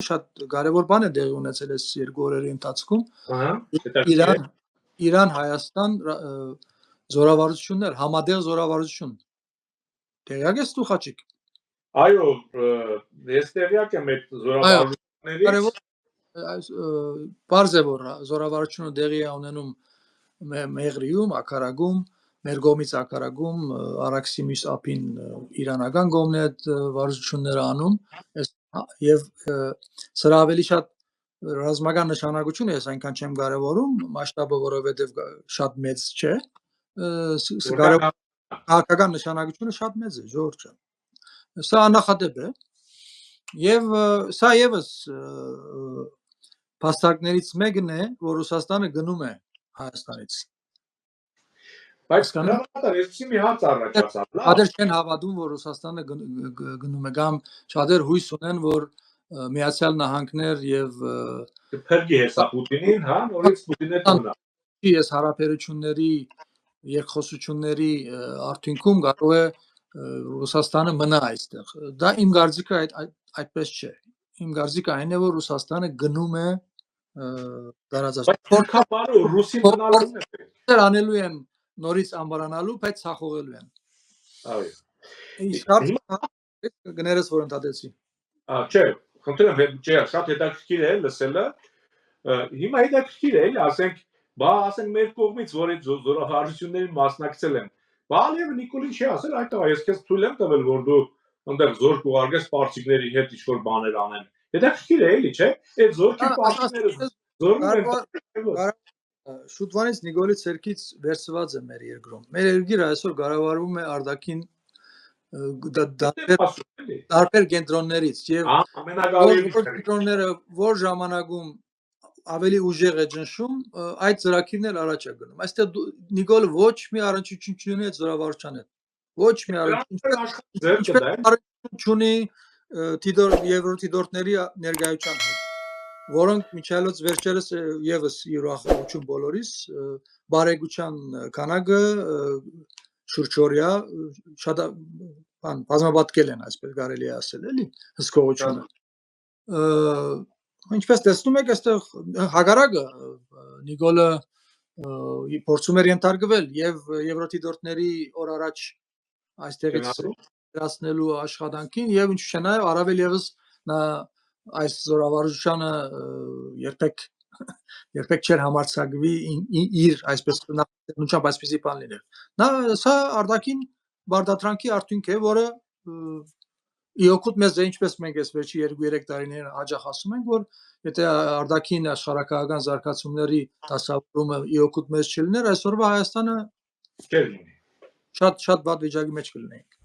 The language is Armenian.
շատ կարևոր բան է տեղի ունեցել այս 2 օրերի ընթացքում։ Իրան-Հայաստան զորավարություններ, համատեղ զորավարություն։ Տեղյակ ես դու Խաչիկ։ Այո, ես տեղյակ եմ այդ զորավարություններից։ Պարզ է, որ զորավարությունը տեղի է ունենում Մեղրիում, Աքարագում, մեր կողմից Աքարագում, Արաքսի մյուս ափին իրանական կողմն է այդ վարժությունները անում, եւ սրա ավելի շատ ռազմական նշանակություն է, ես այնքան չեմ կարևորում, մասշտաբը որովհետեւ շատ մեծ չէ, քաղաքական նշանակությունը շատ մեծ է, Ժորժը։ Սա աննախադեպ է, եւ սա եւս փաստարկներից մեկն է, որ Ռուսաստանը գնում է Հայաստանից։ Բայց հրամանատար, ես մի հաց առաջացավ, լավ։ Շատեր չեն հավատում, որ Ռուսաստանը գնում է, կամ շատեր հույս ունեն, որ Միացյալ Նահանգներ եւ փրկի հեսա Պուտինին, հա, նորից Պուտինը տունա։ Ես հարաբերությունների երկխոսությունների արդյունքում կարող է Ռուսաստանը մնա այստեղ։ Դա իմ կարծիքը այդպես չէ։ Իմ կարծիքը այն է, որ Ռուսաստանը գնում է դարաձախ։ Փորձաբարը ռուսին մնալու է։ Անելու են նորից ամբարանալու, բայց ցախողելու են։ Այո։ Գներես որ ընդհատեցի։ Չէ, խնդրեմ, չէ, շատ հետաքրքիր է լսելը։ Հիմա հետաքրքիր է, ասենք, ասենք մեր կողմից, որ այդ զորավարություններին մասնակցել են։ Բալիևը Նիկոլին չի ասել, այդտեղ ես քեզ թույլ եմ տվել, որ դու այնտեղ զորք ուղարկես պարսիկների հետ ինչ-որ բաներ անեն։ Հետաքրքիր է, էլի, չէ՞։ Այդ զորքի պարսիկները զորում են։ Շուտվանից Նիկոլի ցերքից վերցված է մեր երկրում։ Մեր երկիրը այսօր կառավարվում է արտաքին տարբեր կենտրոններից եւ կենտրոնները որ ժամանակում ավելի ուժեղ է ճնշում, այդ ծրագիրն էլ առաջ է գնում։ Այստեղ Նիկոլը ոչ մի առնչություն չունի այդ զորավարության հետ։ Ոչ մի առնչություն չունի երրորդ դիտորդների ներկայության հետ, որոնք միջայլոց վերջերս եւս ուրախություն բոլորիս բարեգության քանակը շուրջօրյա շատ բազմապատկել են, այսպես կարելի է ասել, էլի հսկողությունը։ Ինչպես տեսնում եք, այստեղ հակառակը Նիկոլը փորձում էր ենթարկվել եւ երրորդ դիտորդների օր առաջ այստեղից դրացնելու աշխատանքին եւ ինչ չէ նաեւ առավել եւս նա այս զորավարժությանը երբեք չէր համարձակվի իր այսպես նույնչափ այսպեսի բան լինել։ Նա սա արտաքին բարդատրանքի արդյունք է, որը իօգուտ մեզ է, ինչպես մենք այս վերջի 2-3 տարիներին հաջող ասում ենք, որ եթե արտաքին աշխարհակահական զարգացումների դասավորումը իօգուտ մեզ չլիներ, այսօրվա Հայաստանը չէր լինի։ Շատ վատ վիճակի մեջ կլինենք։